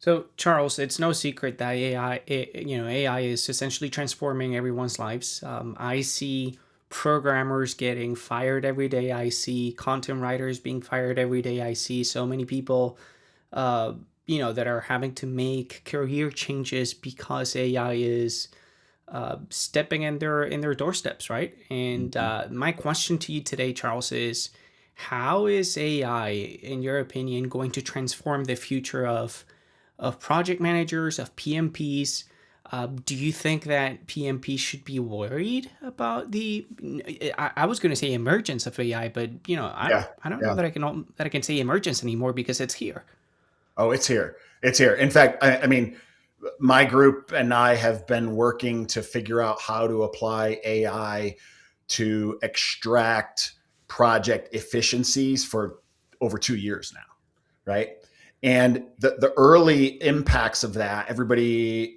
So, Charles, it's no secret that AI is essentially transforming everyone's lives. I see programmers getting fired every day. I see content writers being fired every day. I see so many people, uh, that are having to make career changes because AI is stepping in their doorsteps, right? And Mhm. my question to you today, Charles, is how is AI, in your opinion, going to transform the future of project managers, of PMPs? Do you think that PMP should be worried about the? I was going to say emergence of AI, but I don't. Yeah, I don't know yeah. that I can say emergence anymore because it's here. Oh, it's here. It's here. In fact, I mean, my group and I have been working to figure out how to apply AI to extract project efficiencies for over 2 years now, right? And the early impacts of that,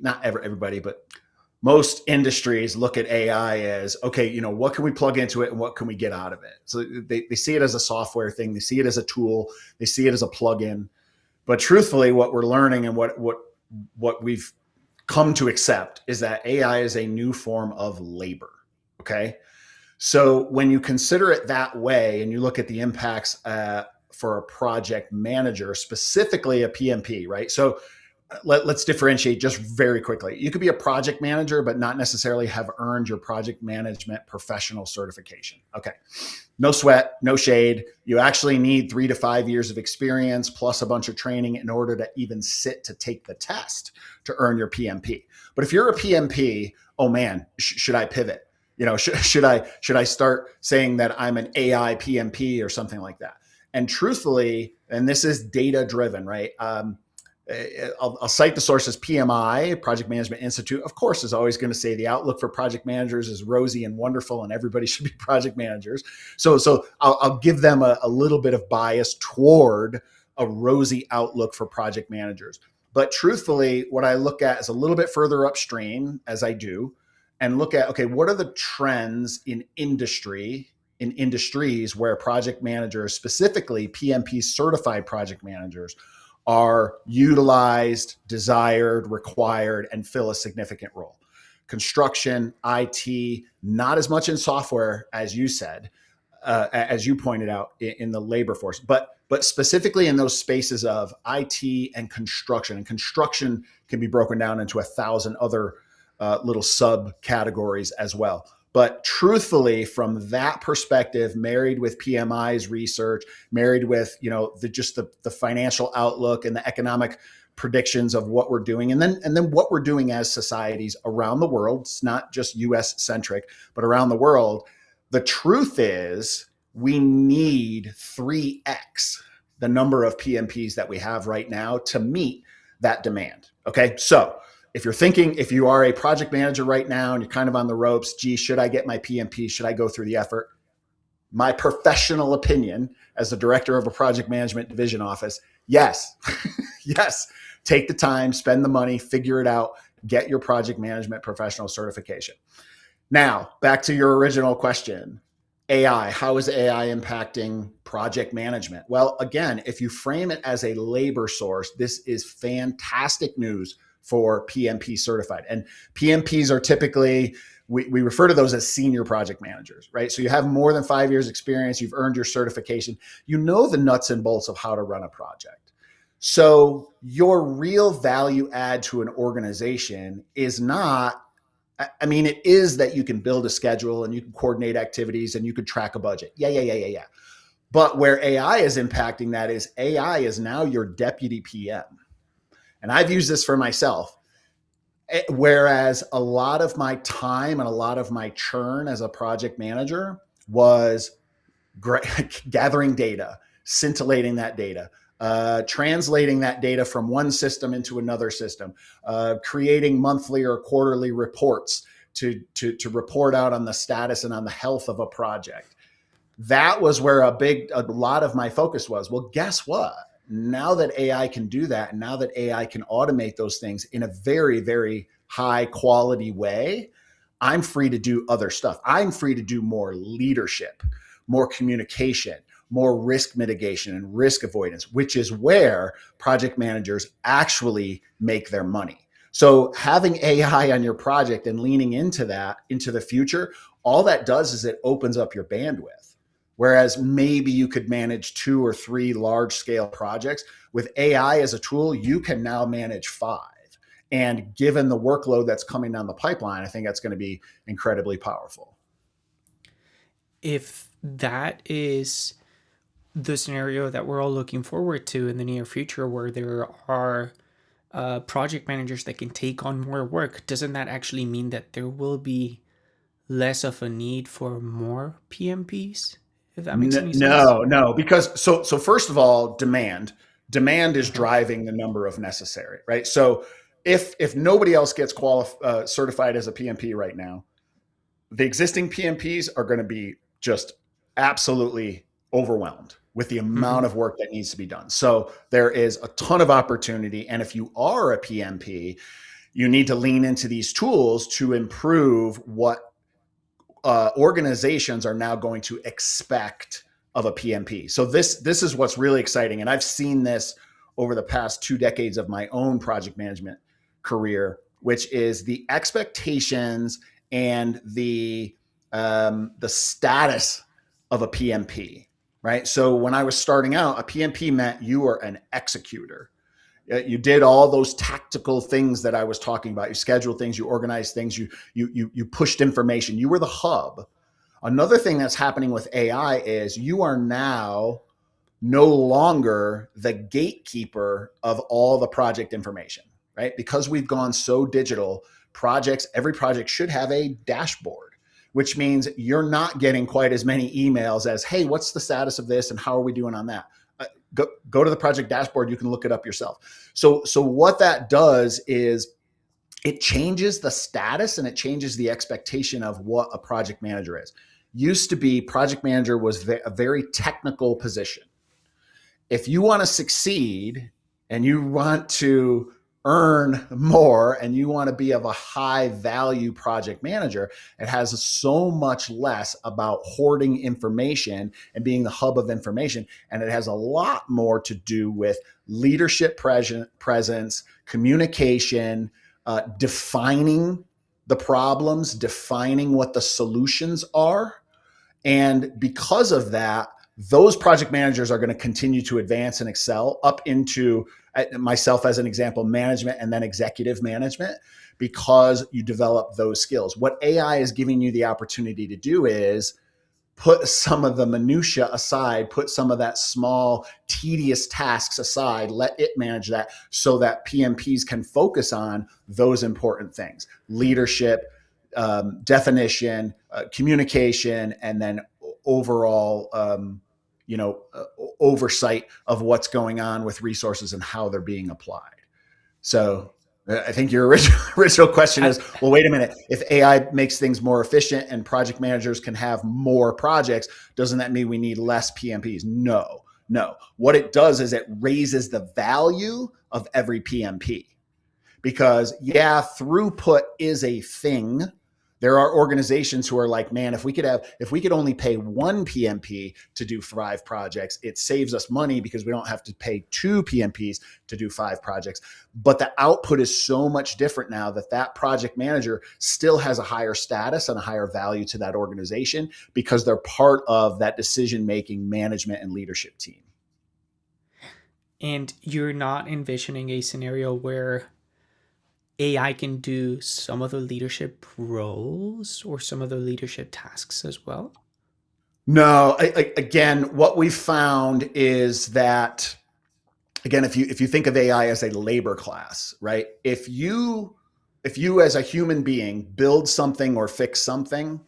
not everybody, but most industries look at AI as, okay, what can we plug into it and what can we get out of it? So they see it as a software thing, they see it as a tool, they see it as a plugin. But truthfully, what we're learning and what we've come to accept is that AI is a new form of labor. Okay. So when you consider it that way and you look at the impacts for a project manager, specifically a PMP, right? So let's differentiate just very quickly. You could be a project manager, but not necessarily have earned your project management professional certification. Okay. No sweat, no shade. You actually need 3 to 5 years of experience plus a bunch of training in order to even sit to take the test to earn your PMP. But if you're a PMP, oh man, should I pivot? Should I start saying that I'm an AI PMP or something like that? And truthfully, and this is data driven, right? I'll cite the sources. PMI, Project Management Institute, of course, is always going to say the outlook for project managers is rosy and wonderful, and everybody should be project managers. So I'll give them a little bit of bias toward a rosy outlook for project managers. But truthfully, what I look at is a little bit further upstream, as I do, and look at, okay, what are the trends in industries where project managers, specifically PMP certified project managers, are utilized, desired, required, and fill a significant role. Construction, IT, not as much in software as you said, as you pointed out in the labor force, but specifically in those spaces of IT and construction. And construction can be broken down into 1,000 other little subcategories as well. But truthfully, from that perspective, married with PMI's research, married with the financial outlook and the economic predictions of what we're doing, and then what we're doing as societies around the world. It's not just U.S. centric, but around the world. The truth is, we need 3x the number of PMPs that we have right now to meet that demand. Okay, so if you are a project manager right now and you're kind of on the ropes, gee, should I get my PMP? Should I go through the effort? My professional opinion as the director of a project management division office, yes, yes, take the time, spend the money, figure it out, get your project management professional certification. Now, back to your original question. AI, how is AI impacting project management? Well, again, if you frame it as a labor source, this is fantastic news for PMP certified. And PMPs are typically, we refer to those as senior project managers, right? So you have more than 5 years experience, you've earned your certification, you know the nuts and bolts of how to run a project. So your real value add to an organization is not, I mean, it is that you can build a schedule and you can coordinate activities and you could track a budget. Yeah. But where AI is impacting that is AI is now your deputy PM. And I've used this for myself. Whereas a lot of my time and a lot of my churn as a project manager was gathering data, scintillating that data, translating that data from one system into another system, creating monthly or quarterly reports to report out on the status and on the health of a project. That was where a lot of my focus was. Well, guess what? Now that AI can do that, and now that AI can automate those things in a very, very high quality way, I'm free to do other stuff. I'm free to do more leadership, more communication, more risk mitigation and risk avoidance, which is where project managers actually make their money. So having AI on your project and leaning into that into the future, all that does is it opens up your bandwidth. Whereas maybe you could manage 2 or 3 large scale projects with AI as a tool, you can now manage 5. And given the workload that's coming down the pipeline, I think that's going to be incredibly powerful. If that is the scenario that we're all looking forward to in the near future, where there are project managers that can take on more work, doesn't that actually mean that there will be less of a need for more PMPs? If that makes any sense. No, because so first of all, demand is Uh-huh. driving the number of necessary, right? So if nobody else gets certified as a PMP right now, the existing PMPs are going to be just absolutely overwhelmed with the Mm-hmm. amount of work that needs to be done. So there is a ton of opportunity. And if you are a PMP, you need to lean into these tools to improve what organizations are now going to expect of a PMP. So this is what's really exciting, and I've seen this over the past 2 decades of my own project management career, which is the expectations and the status of a PMP. Right. So when I was starting out, a PMP meant you were an executor. You did all those tactical things that I was talking about. You scheduled things, you organized things, you pushed information. You were the hub. Another thing that's happening with AI is you are now no longer the gatekeeper of all the project information, right? Because we've gone so digital, every project should have a dashboard, which means you're not getting quite as many emails as, hey, what's the status of this and how are we doing on that? Go to the project dashboard. You can look it up yourself. So what that does is it changes the status and it changes the expectation of what a project manager is. Used to be project manager was a very technical position. If you want to succeed and you want to earn more and you want to be of a high value project manager, it has so much less about hoarding information and being the hub of information. And it has a lot more to do with leadership presence, communication, defining the problems, defining what the solutions are. And because of that, those project managers are going to continue to advance and excel up into, myself as an example, management and then executive management, because you develop those skills. What AI is giving you the opportunity to do is put some of the minutia aside, put some of that small, tedious tasks aside, let it manage that so that PMPs can focus on those important things: leadership, definition, communication, and then overall, oversight of what's going on with resources and how they're being applied. So I think your original question I, is, well, wait a minute. If AI makes things more efficient and project managers can have more projects, doesn't that mean we need less PMPs? No, no. What it does is it raises the value of every PMP, because yeah, throughput is a thing. There are organizations who are like, man, if we could only pay one PMP to do 5 projects, it saves us money because we don't have to pay 2 PMPs to do 5 projects. But the output is so much different now that that project manager still has a higher status and a higher value to that organization because they're part of that decision-making management and leadership team. and you're not envisioning a scenario where AI can do some of the leadership roles or some of the leadership tasks as well? No, again, what we found is that, again, if you think of AI as a labor class, right? If you as a human being build something or fix something,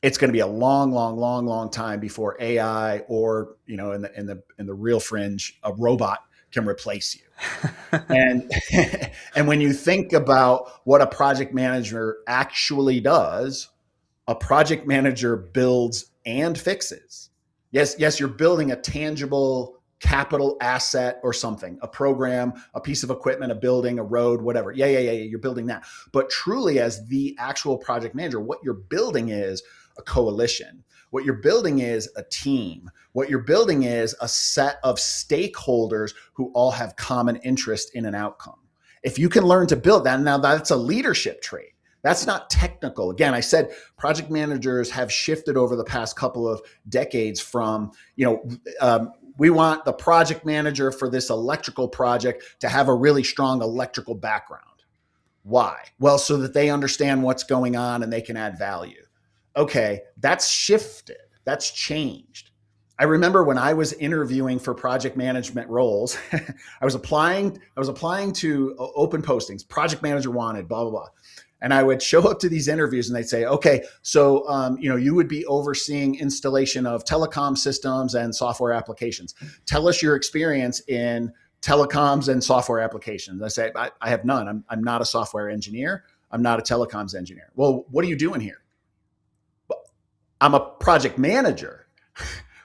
it's going to be a long, long, long, long time before AI or, in the real fringe, a robot can replace you. And and when you think about what a project manager actually does, a project manager builds and fixes. Yes, you're building a tangible capital asset or something, a program, a piece of equipment, a building, a road, whatever. Yeah, you're building that. But truly, as the actual project manager, what you're building is a coalition. What you're building is a team. What you're building is a set of stakeholders who all have common interest in an outcome. If you can learn to build that, now that's a leadership trait. That's not technical. Again, I said project managers have shifted over the past couple of decades from, we want the project manager for this electrical project to have a really strong electrical background. Why? Well, so that they understand what's going on and they can add value. Okay, that's shifted. That's changed. I remember when I was interviewing for project management roles, I was applying to open postings, project manager wanted, blah, blah, blah. And I would show up to these interviews and they'd say, okay, so, you would be overseeing installation of telecom systems and software applications. Tell us your experience in telecoms and software applications. I say, I have none. I'm not a software engineer. I'm not a telecoms engineer. Well, what are you doing here? I'm a project manager.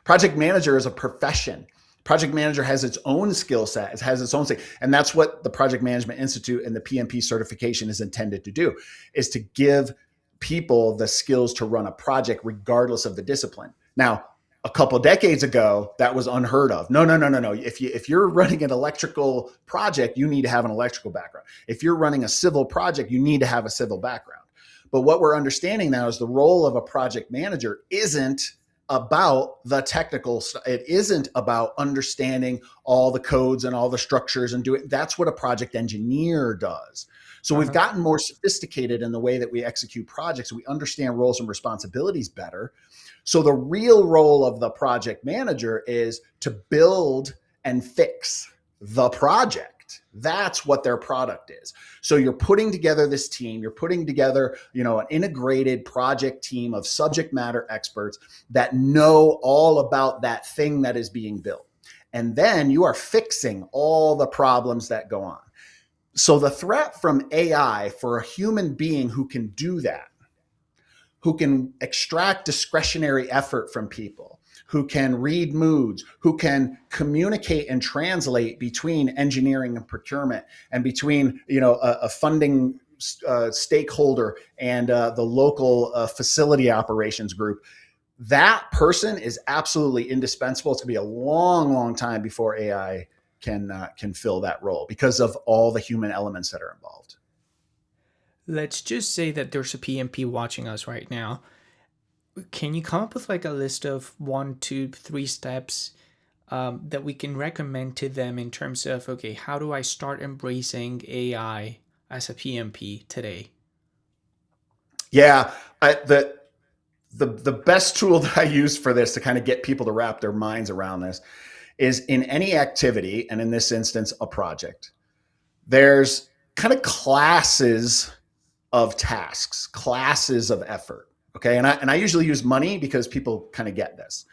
Project manager is a profession. Project manager has its own skill set. It has its own thing. And that's what the Project Management Institute and the PMP certification is intended to do, is to give people the skills to run a project regardless of the discipline. Now, a couple of decades ago, that was unheard of. No. If you're running an electrical project, you need to have an electrical background. If you're running a civil project, you need to have a civil background. But what we're understanding now is the role of a project manager isn't about the technical stuff. It isn't about understanding all the codes and all the structures and doing. That's what a project engineer does. So we've gotten more sophisticated in the way that we execute projects. We understand roles and responsibilities better. So the real role of the project manager is to build and fix the project. That's what their product is. So you're putting together this team, you're putting together, an integrated project team of subject matter experts that know all about that thing that is being built. And then you are fixing all the problems that go on. So the threat from AI for a human being who can do that, who can extract discretionary effort from people, who can read moods, who can communicate and translate between engineering and procurement and between, a funding stakeholder and the local facility operations group. That person is absolutely indispensable. It's going to be a long, long time before AI can fill that role because of all the human elements that are involved. Let's just say that there's a PMP watching us right now. Can you come up with like a list of 1, 2, 3 steps that we can recommend to them in terms of, okay, how do I start embracing AI as a PMP today? Yeah, the best tool that I use for this to kind of get people to wrap their minds around this is in any activity, and in this instance, a project, there's kind of classes of tasks, classes of effort. Okay. And I usually use money because people kind of get this.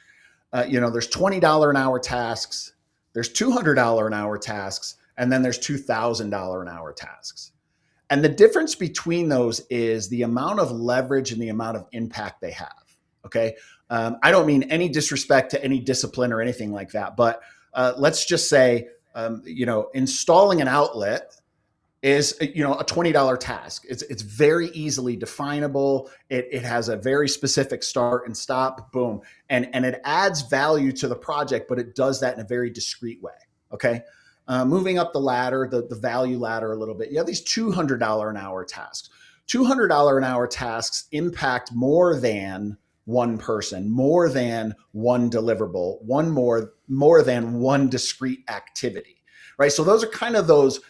There's $20 an hour tasks, there's $200 an hour tasks, and then there's $2,000 an hour tasks. And the difference between those is the amount of leverage and the amount of impact they have. Okay. I don't mean any disrespect to any discipline or anything like that, but let's just say, installing an outlet is, a $20 task. It's very easily definable. It has a very specific start and stop, boom. And it adds value to the project, but it does that in a very discrete way. Okay. Moving up the ladder, the value ladder a little bit, you have these $200 an hour tasks. $200 an hour tasks impact more than one person, more than one deliverable, more than one discrete activity, right? So those are kind of those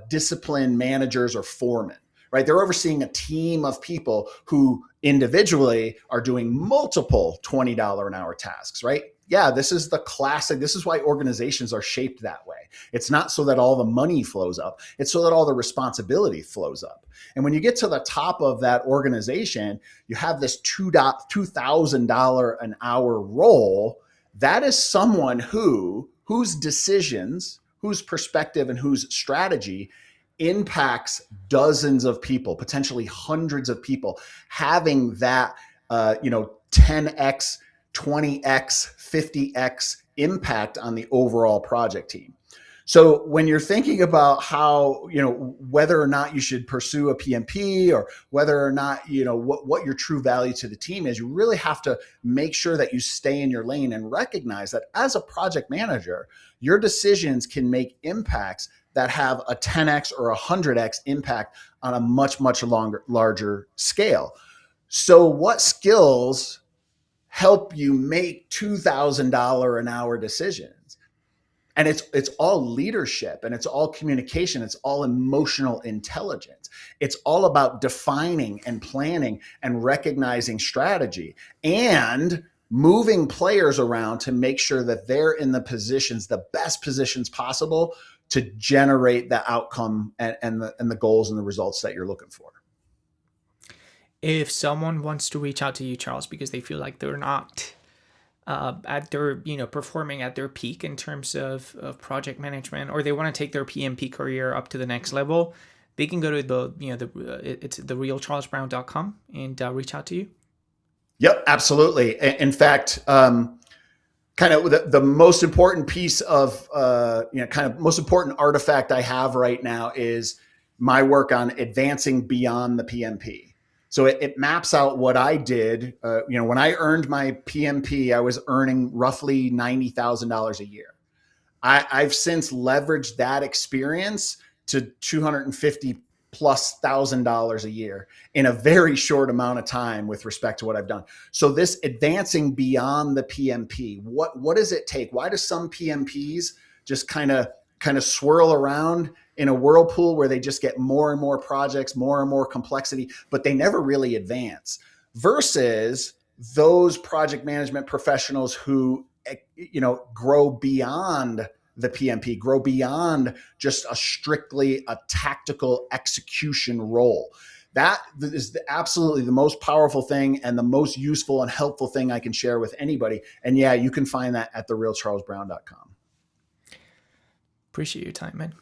discipline managers or foremen, right? They're overseeing a team of people who individually are doing multiple $20 an hour tasks, right? Yeah, this is the classic. This is why organizations are shaped that way. It's not so that all the money flows up. It's so that all the responsibility flows up. And when you get to the top of that organization, you have this $2,000 an hour role. That is someone whose decisions, whose perspective, and whose strategy impacts dozens of people, potentially hundreds of people, having that 10x, 20x, 50x impact on the overall project team. So when you're thinking about how, whether or not you should pursue a PMP, or whether or not, what your true value to the team is, you really have to make sure that you stay in your lane and recognize that as a project manager, your decisions can make impacts that have a 10x or a 100x impact on a much, much larger scale. So what skills help you make $2,000 an hour decisions? And it's all leadership, and it's all communication, it's all emotional intelligence. It's all about defining and planning and recognizing strategy and moving players around to make sure that they're in the best positions possible to generate the outcome and the goals and the results that you're looking for. If someone wants to reach out to you, Charles, because they feel like they're not at their, performing at their peak in terms of project management, or they want to take their PMP career up to the next level, they can go to it's therealcharlesbrowne.com and reach out to you. Yep, absolutely. In fact, kind of the most important piece of, kind of most important artifact I have right now is my work on advancing beyond the PMP. So it maps out what I did. When I earned my PMP, I was earning roughly $90,000 a year. I've since leveraged that experience to 250 plus $1,000 a year in a very short amount of time with respect to what I've done. So this advancing beyond the PMP, what does it take? Why do some PMPs just kind of swirl around in a whirlpool where they just get more and more projects, more and more complexity, but they never really advance, versus those project management professionals who, grow beyond the PMP, grow beyond just strictly a tactical execution role? That is absolutely the most powerful thing and the most useful and helpful thing I can share with anybody. And yeah, you can find that at therealcharlesbrowne.com. Appreciate your time, man.